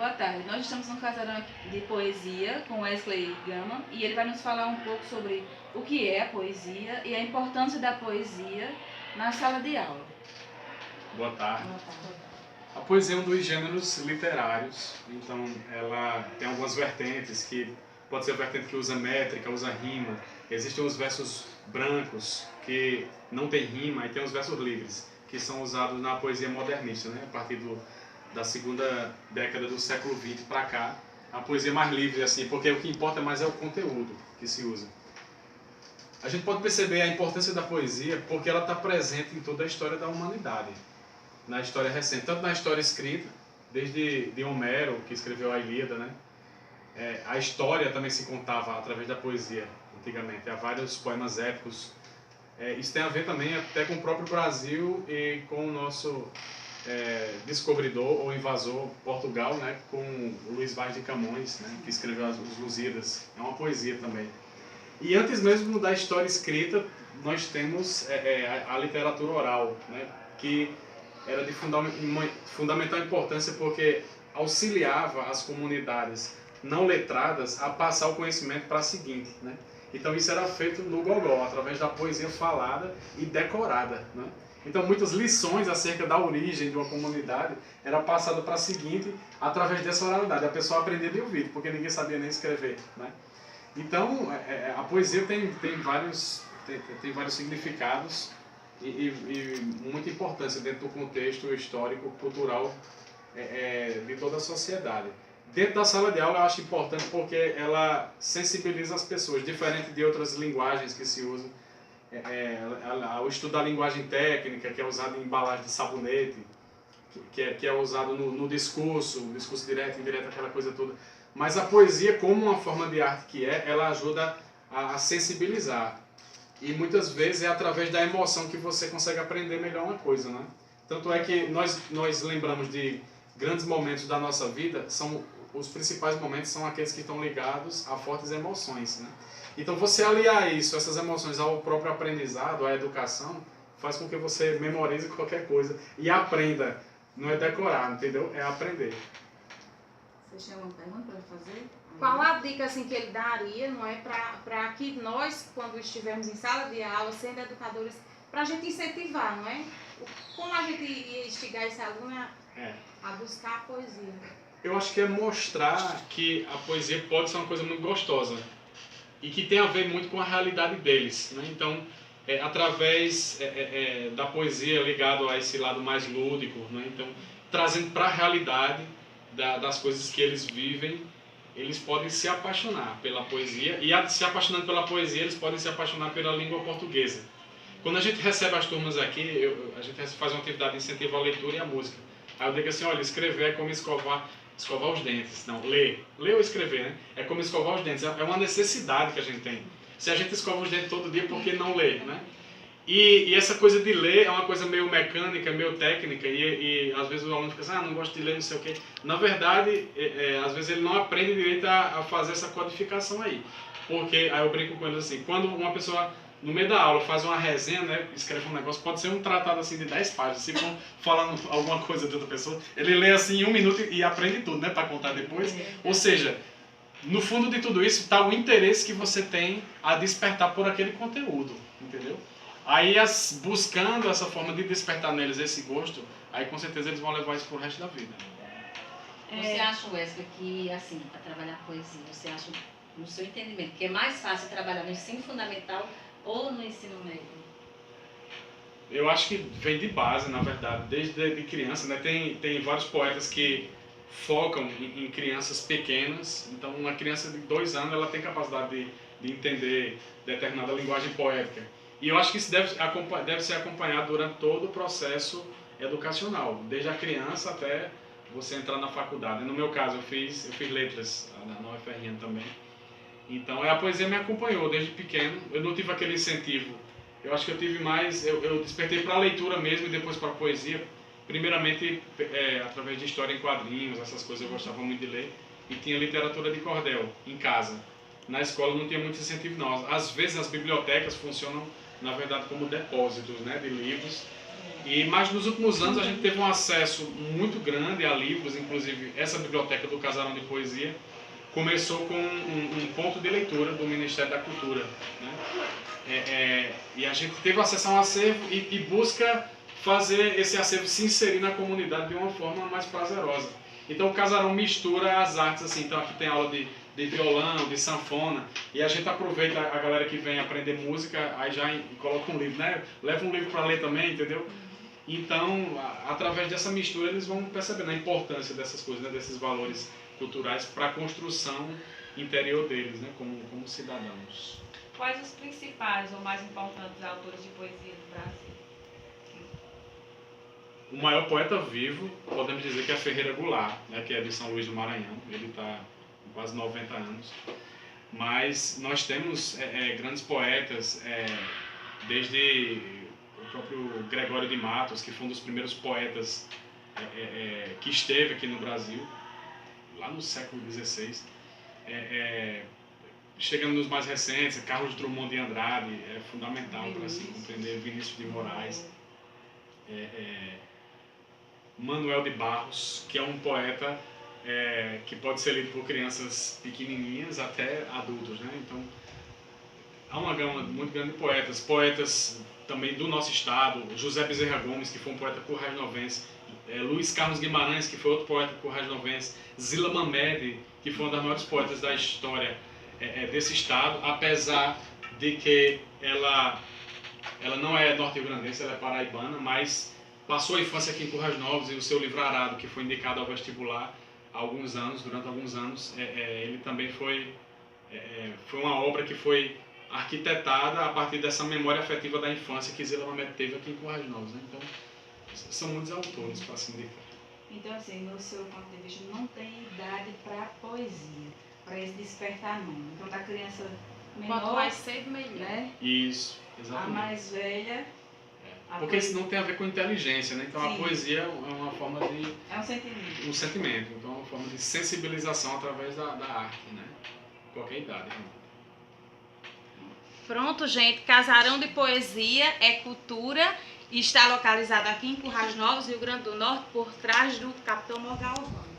boa tarde. Nós estamos no Casarão de Poesia com Wesley Gama e ele vai nos falar um pouco sobre o que é a poesia e a importância da poesia na sala de aula. Boa tarde. Boa tarde. A poesia é um dos gêneros literários, então ela tem algumas vertentes, que pode ser a vertente que usa métrica, usa rima. Existem os versos brancos, que não tem rima, e tem os versos livres, que são usados na poesia modernista, né? A partir da segunda década do século XX para cá, a poesia mais livre, assim, porque o que importa mais é o conteúdo que se usa. A gente pode perceber a importância da poesia porque ela está presente em toda a história da humanidade, na história recente, tanto na história escrita, desde de Homero, que escreveu a Ilíada, né? A história também se contava através da poesia, antigamente. Há vários poemas épicos. Isso tem a ver também até com o próprio Brasil e com o nosso descobridor ou invasor Portugal, né? Com o Luís Vaz de Camões, né? Que escreveu os Lusíadas. É uma poesia também. E antes mesmo da história escrita, nós temos a literatura oral, né? Que era de fundamental importância porque auxiliava as comunidades não letradas a passar o conhecimento para a seguinte, né? Então isso era feito no gogó, através da poesia falada e decorada, né? Então muitas lições acerca da origem de uma comunidade era passada para a seguinte através dessa oralidade. A pessoa aprendia de ouvido, porque ninguém sabia nem escrever, né? Então a poesia tem vários significados e muita importância dentro do contexto histórico, cultural de toda a sociedade. Dentro da sala de aula eu acho importante porque ela sensibiliza as pessoas, diferente de outras linguagens que se usam. O estudo da linguagem técnica, que é usado em embalagem de sabonete, que é usado no discurso direto, indireto, aquela coisa toda. Mas a poesia, como uma forma de arte que ela ajuda a sensibilizar. E muitas vezes é através da emoção que você consegue aprender melhor uma coisa, né? Tanto é que nós lembramos de grandes momentos da nossa vida, os principais momentos são aqueles que estão ligados a fortes emoções, né? Então você aliar isso, essas emoções ao próprio aprendizado, à educação, faz com que você memorize qualquer coisa e aprenda. Não é decorar, entendeu? É aprender. Você tinha uma pergunta para fazer? Qual a dica assim, que ele daria, não é, para que nós, quando estivermos em sala de aula, sendo educadores, para a gente incentivar, não é? Como a gente ia instigar esse aluno a buscar a poesia? Eu acho que é mostrar que a poesia pode ser uma coisa muito gostosa e que tem a ver muito com a realidade deles, né? Então, através da poesia ligado a esse lado mais lúdico, né? Então, trazendo para a realidade das coisas que eles vivem, eles podem se apaixonar pela poesia e se apaixonando pela poesia, eles podem se apaixonar pela língua portuguesa. Quando a gente recebe as turmas aqui, a gente faz uma atividade de incentivo à leitura e à música. Aí eu digo assim, olha, escrever é como escovar os dentes. Não, ler ou escrever, né? É como escovar os dentes. É uma necessidade que a gente tem. Se a gente escova os dentes todo dia, por que não ler, né? E essa coisa de ler é uma coisa meio mecânica, meio técnica, e às vezes o aluno fica assim, não gosto de ler, não sei o quê. Na verdade, às vezes ele não aprende direito a fazer essa codificação aí. Porque, aí eu brinco com eles assim, quando uma pessoa, no meio da aula, faz uma resenha, né, escreve um negócio, pode ser um tratado assim de 10 páginas, se for falando alguma coisa de outra pessoa, ele lê assim em 1 minuto e aprende tudo, né, para contar depois. Ou seja, no fundo de tudo isso está o interesse que você tem a despertar por aquele conteúdo, entendeu? Aí, buscando essa forma de despertar neles esse gosto, aí com certeza eles vão levar isso pro resto da vida. Você acha, Wesley, que, assim, para trabalhar poesia, você acha, no seu entendimento, que é mais fácil trabalhar no ensino fundamental ou no ensino médio? Eu acho que vem de base, na verdade, desde criança, né? Tem vários poetas que focam em crianças pequenas. Então, uma criança de 2 anos, ela tem capacidade de entender determinada linguagem poética. E eu acho que isso deve ser acompanhado durante todo o processo educacional, desde a criança até você entrar na faculdade. No meu caso, eu fiz letras na UFRN também. Então, a poesia me acompanhou desde pequeno. Eu não tive aquele incentivo. Eu acho que eu tive mais... Eu despertei para a leitura mesmo e depois para a poesia. Primeiramente, através de história em quadrinhos, essas coisas eu gostava muito de ler. E tinha literatura de cordel em casa. Na escola não tinha muito incentivo, não. Às vezes, as bibliotecas funcionam, na verdade, como depósitos, né, de livros. Mas nos últimos anos a gente teve um acesso muito grande a livros, inclusive essa biblioteca do Casarão de Poesia começou com um ponto de leitura do Ministério da Cultura, né? E a gente teve acesso a um acervo e busca fazer esse acervo se inserir na comunidade de uma forma mais prazerosa. Então o Casarão mistura as artes, assim, então aqui tem aula de violão, de sanfona, e a gente aproveita a galera que vem aprender música, aí já coloca um livro, né? Leva um livro para ler também, entendeu? Então, através dessa mistura, eles vão percebendo a importância dessas coisas, né? Desses valores culturais para a construção interior deles, né? Como cidadãos. Quais os principais ou mais importantes autores de poesia do Brasil? O maior poeta vivo, podemos dizer que é Ferreira Goulart, né? Que é de São Luís do Maranhão. Ele está com quase 90 anos. Mas nós temos grandes poetas, desde o próprio Gregório de Matos, que foi um dos primeiros poetas que esteve aqui no Brasil, lá no século XVI. Chegando nos mais recentes, Carlos Drummond de Andrade é fundamental para se compreender, Vinícius de Moraes. Manuel de Barros, que é um poeta que pode ser lido por crianças pequenininhas até adultos, né? Então, há uma gama muito grande de poetas também do nosso estado, José Bezerra Gomes, que foi um poeta currais-novense, Luiz Carlos Guimarães, que foi outro poeta currais-novense, Zila Mamede, que foi uma das maiores poetas da história desse estado, apesar de que ela não é norte-riograndense, ela é paraibana, mas passou a infância aqui em Currais Novos, e o seu livro Arado, que foi indicado ao vestibular durante alguns anos, ele também foi uma obra que foi arquitetada a partir dessa memória afetiva da infância que Zila Mamede teve aqui em Currais Novos, né? Então, são muitos autores para se indicar. Então, assim, no seu ponto de vista, não tem idade para poesia, para esse despertar não. Então, da criança menor, Quanto mais cedo, melhor. né? Isso, A exatamente. mais velha. Porque isso não tem a ver com inteligência, né? Então Sim. a poesia é uma forma de... É um sentimento. um sentimento, então é uma forma de sensibilização através da arte, né? Qualquer idade, realmente. Pronto, gente. Casarão de Poesia é cultura e está localizado aqui em Currais Novos, Rio Grande do Norte, por trás do Capitão Morgalvão.